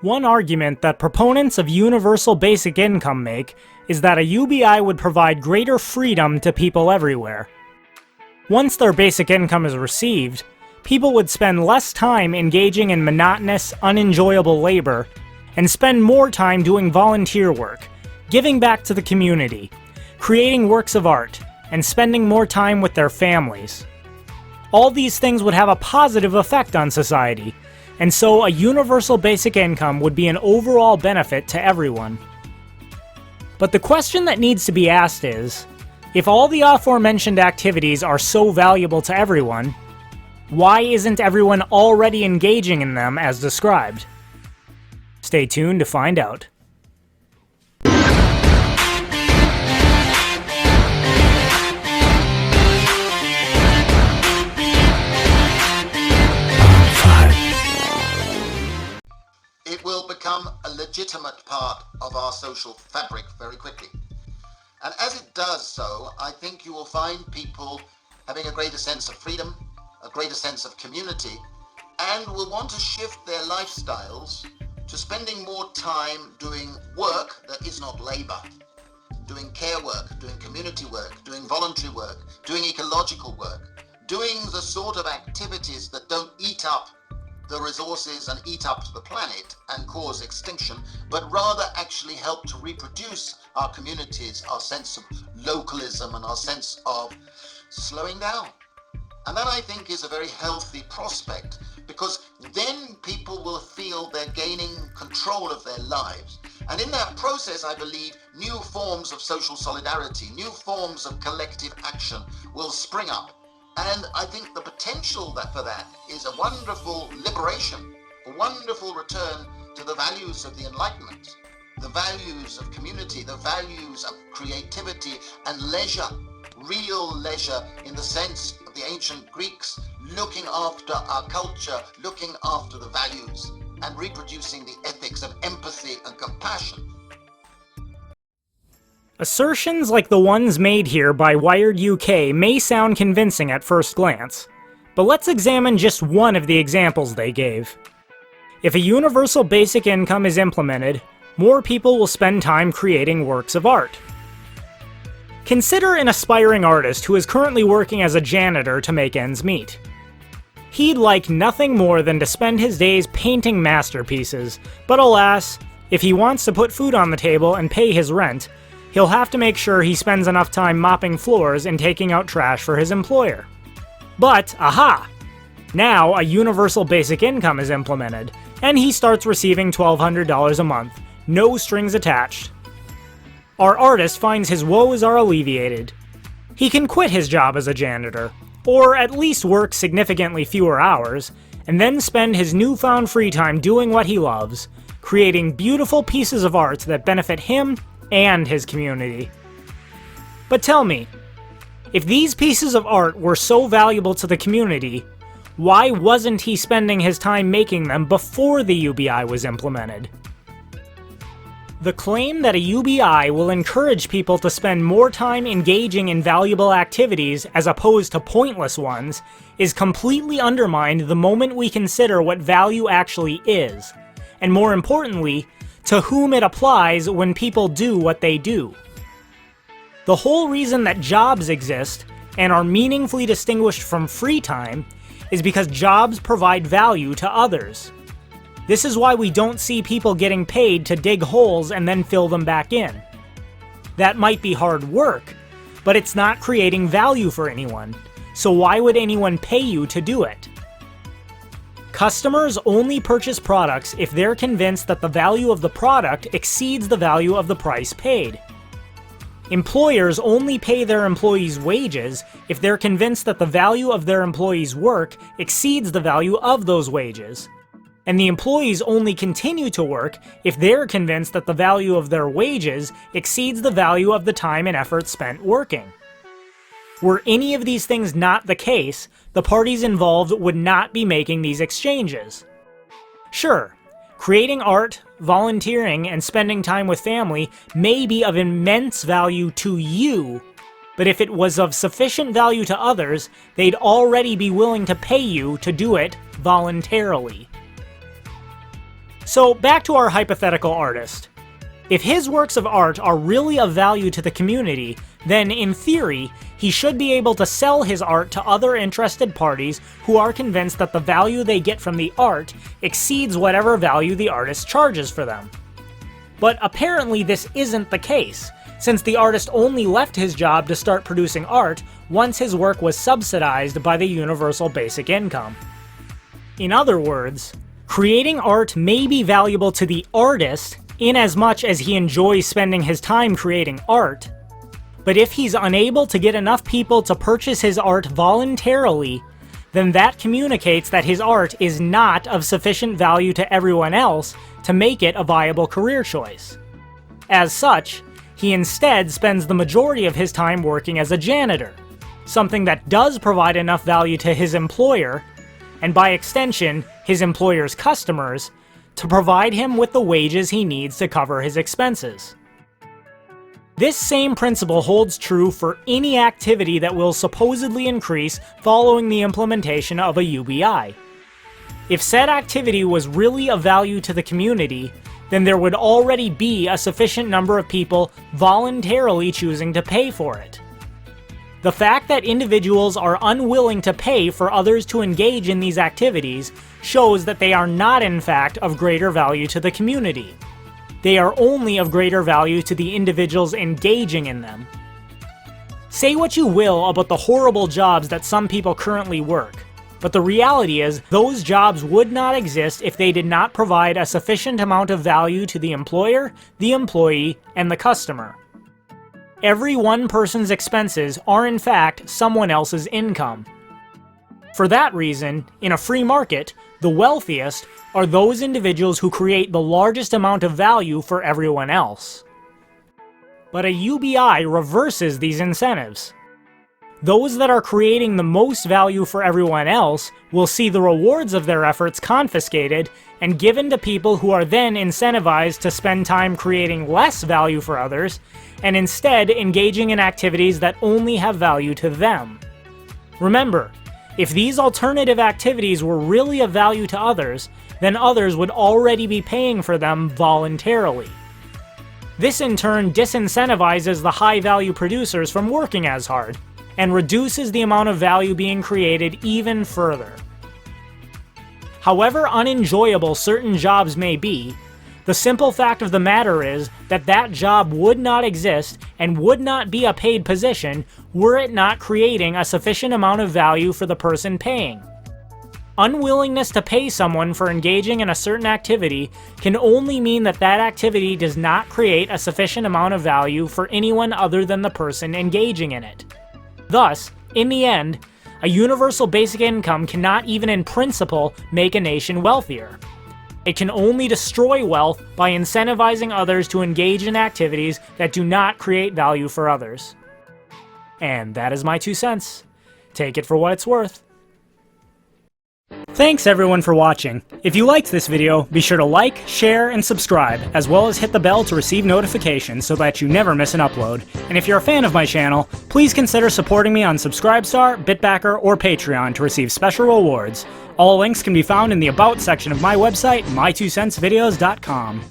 One argument that proponents of universal basic income make is that a UBI would provide greater freedom to people everywhere. Once their basic income is received, people would spend less time engaging in monotonous, unenjoyable labor, and spend more time doing volunteer work, giving back to the community, creating works of art, and spending more time with their families. All these things would have a positive effect on society, and so a universal basic income would be an overall benefit to everyone. But the question that needs to be asked is, if all the aforementioned activities are so valuable to everyone, why isn't everyone already engaging in them as described? Stay tuned to find out. It will become a legitimate part of our social fabric very quickly. And as it does so, I think you will find people having a greater sense of freedom, a greater sense of community, and will want to shift their lifestyles to spending more time doing work that is not labor, doing care work, doing community work, doing voluntary work, doing ecological work, doing the sort of activities that don't eat up the resources and eat up the planet and cause extinction, but rather actually help to reproduce our communities, our sense of localism and our sense of slowing down. And that, I think, is a very healthy prospect, because then people will feel they're gaining control of their lives. And in that process, I believe new forms of social solidarity, new forms of collective action will spring up. And I think the potential for that is a wonderful liberation, a wonderful return to the values of the Enlightenment, the values of community, the values of creativity and leisure, real leisure in the sense of the ancient Greeks, looking after our culture, looking after the values, and reproducing the ethics of empathy and compassion. Assertions like the ones made here by Wired UK may sound convincing at first glance, but let's examine just one of the examples they gave. If a universal basic income is implemented, more people will spend time creating works of art. Consider an aspiring artist who is currently working as a janitor to make ends meet. He'd like nothing more than to spend his days painting masterpieces, but alas, if he wants to put food on the table and pay his rent, he'll have to make sure he spends enough time mopping floors and taking out trash for his employer. But, aha! Now a universal basic income is implemented, and he starts receiving $1,200 a month, no strings attached. Our artist finds his woes are alleviated. He can quit his job as a janitor, or at least work significantly fewer hours, and then spend his newfound free time doing what he loves, creating beautiful pieces of art that benefit him and his community. But tell me, if these pieces of art were so valuable to the community, why wasn't he spending his time making them before the UBI was implemented? The claim that a UBI will encourage people to spend more time engaging in valuable activities as opposed to pointless ones is completely undermined the moment we consider what value actually is, and more importantly, to whom it applies when people do what they do. The whole reason that jobs exist and are meaningfully distinguished from free time is because jobs provide value to others. This is why we don't see people getting paid to dig holes and then fill them back in. That might be hard work, but it's not creating value for anyone, so why would anyone pay you to do it? Customers only purchase products if they're convinced that the value of the product exceeds the value of the price paid. Employers only pay their employees wages if they're convinced that the value of their employees' work exceeds the value of those wages. And the employees only continue to work if they're convinced that the value of their wages exceeds the value of the time and effort spent working. Were any of these things not the case, the parties involved would not be making these exchanges. Sure, creating art, volunteering, and spending time with family may be of immense value to you, but if it was of sufficient value to others, they'd already be willing to pay you to do it voluntarily. So back to our hypothetical artist. If his works of art are really of value to the community, then in theory, he should be able to sell his art to other interested parties who are convinced that the value they get from the art exceeds whatever value the artist charges for them. But apparently this isn't the case, since the artist only left his job to start producing art once his work was subsidized by the universal basic income. In other words, creating art may be valuable to the artist in as much as he enjoys spending his time creating art, but if he's unable to get enough people to purchase his art voluntarily, then that communicates that his art is not of sufficient value to everyone else to make it a viable career choice. As such, he instead spends the majority of his time working as a janitor, something that does provide enough value to his employer, and by extension, his employer's customers, to provide him with the wages he needs to cover his expenses. This same principle holds true for any activity that will supposedly increase following the implementation of a UBI. If said activity was really of value to the community, then there would already be a sufficient number of people voluntarily choosing to pay for it. The fact that individuals are unwilling to pay for others to engage in these activities shows that they are not in fact of greater value to the community. They are only of greater value to the individuals engaging in them. Say what you will about the horrible jobs that some people currently work, but the reality is those jobs would not exist if they did not provide a sufficient amount of value to the employer, the employee, and the customer. Every one person's expenses are in fact someone else's income. For that reason, in a free market, the wealthiest are those individuals who create the largest amount of value for everyone else. But a UBI reverses these incentives. Those that are creating the most value for everyone else will see the rewards of their efforts confiscated and given to people who are then incentivized to spend time creating less value for others, and instead engaging in activities that only have value to them. Remember, if these alternative activities were really of value to others, then others would already be paying for them voluntarily. This in turn disincentivizes the high-value producers from working as hard, and reduces the amount of value being created even further. However unenjoyable certain jobs may be, the simple fact of the matter is that that job would not exist and would not be a paid position were it not creating a sufficient amount of value for the person paying. Unwillingness to pay someone for engaging in a certain activity can only mean that that activity does not create a sufficient amount of value for anyone other than the person engaging in it. Thus, in the end, a universal basic income cannot even in principle make a nation wealthier. It can only destroy wealth by incentivizing others to engage in activities that do not create value for others. And that is my 2 cents. Take it for what it's worth. Thanks everyone for watching. If you liked this video, be sure to like, share, and subscribe, as well as hit the bell to receive notifications so that you never miss an upload. And if you're a fan of my channel, please consider supporting me on Subscribestar, Bitbacker, or Patreon to receive special rewards. All links can be found in the About section of my website, my2centsvideos.com.